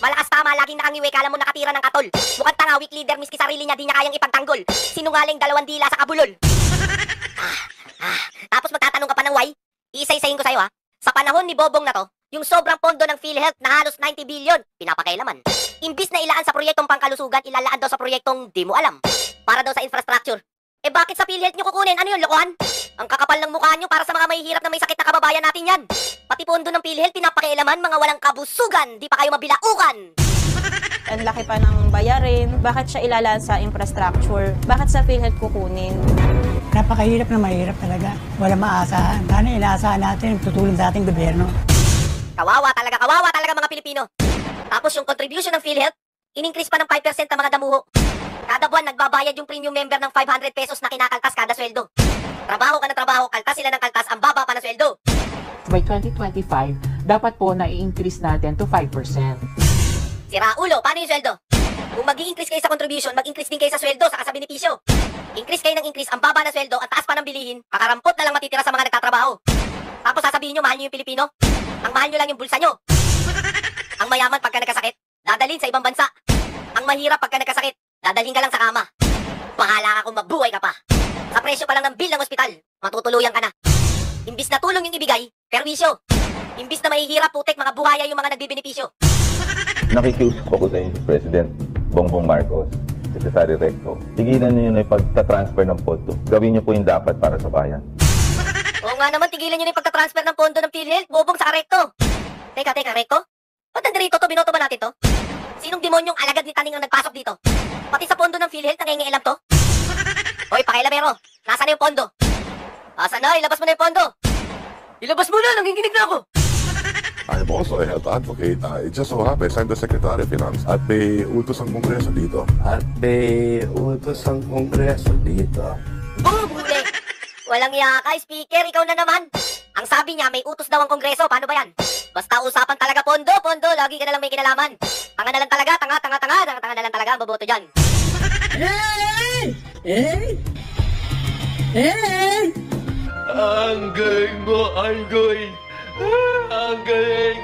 Malakas tama, laging nakangiwi, kala mo nakatira ng katol. Mukhang tanga, weak leader, miski sarili niya di niya kayang ipagtanggol. Sinungaling, 2 dila sa kabulol. Tapos magtatanong ka pa ng why? Iisa-isahin ko sa'yo ha. Sa panahon ni Bobong na to, yung sobrang pondo ng PhilHealth na halos 90 billion, pinapakailaman. Imbis na ilaan sa proyektong pangkalusugan, ilalaan daw sa proyektong di mo alam. Para daw sa infrastructure. Eh bakit sa PhilHealth nyo kukunin? Ano yun, lokohan? Ang kakapal ng mukha nyo para sa mga mahihirap na may sakit na kababayan natin yan. Pati pondo ng PhilHealth, pinapakailaman, mga walang kabusugan, di pa kayo mabilaukan. Ang laki pa ng bayarin, bakit siya ilalaan sa infrastructure? Bakit sa PhilHealth kukunin? Napakahirap na mahirap talaga. Wala maasahan. Sana inaasahan natin tutulong sa ating gobyerno. Kawawa talaga mga Pilipino. Tapos yung contribution ng PhilHealth, in-increase pa ng 5% ng mga damuho. Kada buwan nagbabayad yung premium member ng 500 pesos na kinakaltas kada sweldo. Trabaho ka na trabaho, kaltas sila ng kaltas, ang baba pa na sweldo. By 2025, dapat po na i-increase natin to 5%. Sira ulo, paano yung sweldo? Kung mag-i-increase kayo sa contribution, mag-increase din kayo sa sweldo, saka sa benepisyo. Increase kayo ng increase, ang baba na sweldo, at taas pa ng bilihin, kakarampot na lang matitira sa mga nagtatrabaho. Tapos sasabihin nyo, mahal nyo yung Pilipino? Ang mahal nyo lang yung bulsa nyo. Ang mayaman pagka nagkasakit, dadalhin sa ibang bansa. Ang mahirap pagka nagkasakit, dadalhin ka lang sa kama. Bahala ka kung mabuhay ka pa. Sa presyo pa lang ng bill ng ospital, matutuluyan ka na. Imbis na tulong yung ibigay, perwisyo. Imbis na mahihirap, putek, mga buhaya yung mga nagbibenepisyo. Nakikiusap ako sa inyo, President Bongbong Marcos, Secretary Recto. Tigilan niyo na yung pagta-transfer ng pondo. Gawin niyo po yung dapat para sa bayan. Oo nga naman, tigilan nyo na yung pagta-transfer ng pondo ng PhilHealth, Bobong sa Recto. Teka, Recto? Ba't nandito to? Binoto ba natin to? Sinong demonyong alagad ni Taning ang nagpasok dito? Pati sa pondo ng PhilHealth, nangingialam to? Hoy, pakialamero, nasaan na yung pondo? Asan na? Ilabas mo na yung pondo. Ilabas mo na, nanginginig na ako. I'm also a health advocate. It just so happens I'm the Secretary of Finance at may utos ang Kongreso dito. Bubuli! Walang yaka, Speaker, ikaw na naman. Ang sabi niya, may utos daw ang Kongreso. Paano ba yan? Basta usapan talaga pondo. Lagi ka na lang may kinalaman. Tanga na lang talaga, tanga na lang talaga ang boboto dyan. Ang galing mo, Argoy. Ang galing.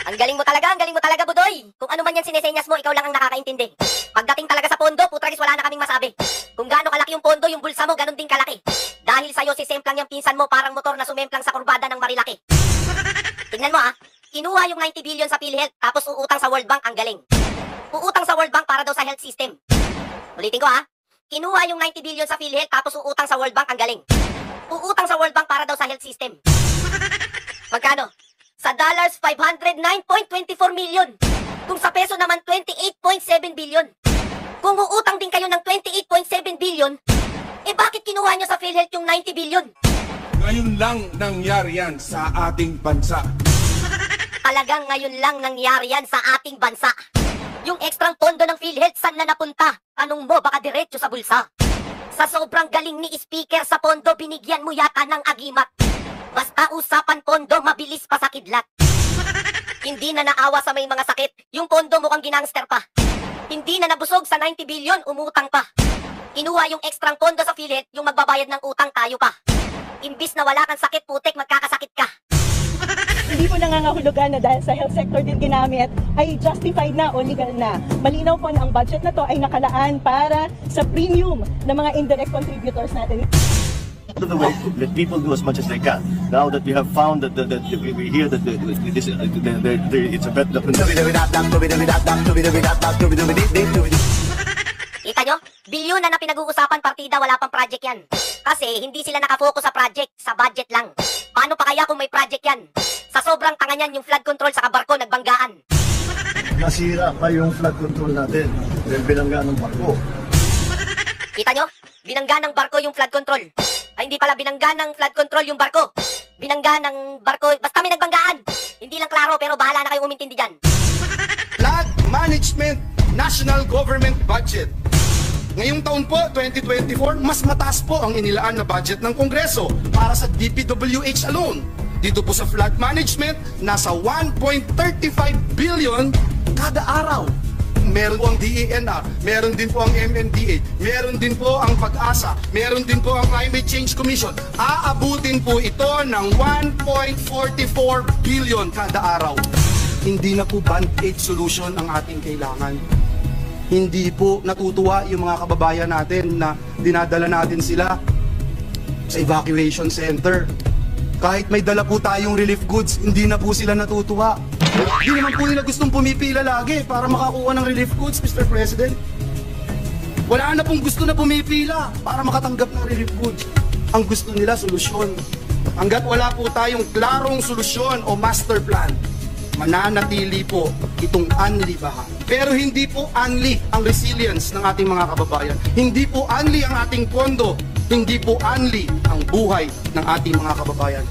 Ang galing mo talaga, Budoy. Kung ano man yan sinesenyas mo, ikaw lang ang nakakaintindi. Pagdating talaga sa pondo, putragis wala na kaming masabi. Kung gaano kalaki yung pondo, yung bulsa mo, ganun din kalaki. Dahil sa'yo, si Semplang yung pinsan mo, parang motor na sumemplang sa kurbada ng Marilaki. Tingnan mo kinuha yung 90 billion sa PhilHealth, tapos uutang sa World Bank, ang galing. Uutang sa World Bank para daw sa health system. Ulitin ko kinuha yung 90 billion sa PhilHealth, tapos uutang sa World Bank, ang galing. Uutang sa World Bank para daw sa health system. Magkano? Sa dollars, 509.24 million. Kung sa peso naman, 28.7 billion. Kung uutang din kayo ng 28.7 billion, bakit kinuha nyo sa PhilHealth yung 90 billion? Ngayon lang nangyari yan sa ating bansa. Talagang ngayon lang nangyari yan sa ating bansa. Yung ekstrang pondo ng PhilHealth, saan na napunta? Tanong mo, baka diretso sa bulsa. Sa sobrang galing ni Speaker sa pondo, binigyan mo yata ng agimat. Basta usapan pondo, mabilis pa sa kidlat. Hindi na naawa sa may mga sakit, yung pondo mukhang ginangster pa. Hindi na nabusog sa 90 billion, umutang pa. Kinuha yung ekstrang pondo sa PhilHealth, yung magbabayad ng utang tayo pa. Imbis na wala kang sakit, putek, magkakasakit ka. Hindi po nangangahulugan na dahil sa health sector din ginamit ay justified na o legal na. Malinaw po na ang budget na to ay nakalaan para sa premium ng mga indirect contributors natin. The way, let people do as much as they can. Now that we have found that we hear that it's a better. Kita nyo? Bilyon na pinag-uusapan, partida, wala pang project yan. Kasi hindi sila nakafocus sa project, sa budget lang. Paano pa kaya kung may project yan? Sa sobrang tanga niyan, yung flood control sa barko nagbanggaan. Nasira pa yung flood control natin. Dahil binangga ng barko. Kita nyo? Binangga ng barko yung flood control. Ay, hindi pala binangga ng flood control yung barko. Binangga ng barko, basta may nagbanggaan. Hindi lang klaro, pero bahala na kayong umintindi dyan. Flood Management National Government Budget. Ngayong taon po, 2024, mas mataas po ang inilaan na budget ng Kongreso para sa DPWH alone. Dito po sa flood management, nasa 1.35 billion kada araw. Meron po ang DENR, meron din po ang MMDA, meron din po ang Pag-asa, meron din po ang Climate Change Commission. Aabutin po ito ng 1.44 billion kada araw. Hindi na po band-aid solution ang ating kailangan. Hindi po natutuwa yung mga kababayan natin na dinadala natin sila sa evacuation center. Kahit may dala po tayong relief goods, hindi na po sila natutuwa. Hindi naman po nila gustong pumipila lagi para makakuha ng relief goods, Mr. President. Wala na pong gusto na pumipila para makatanggap ng relief goods. Ang gusto nila, solusyon. Hanggat wala po tayong klarong solusyon o master plan, mananatili po itong unli baha. Pero hindi po unli ang resilience ng ating mga kababayan. Hindi po unli ang ating pondo. Hindi po unli ang buhay ng ating mga kababayan.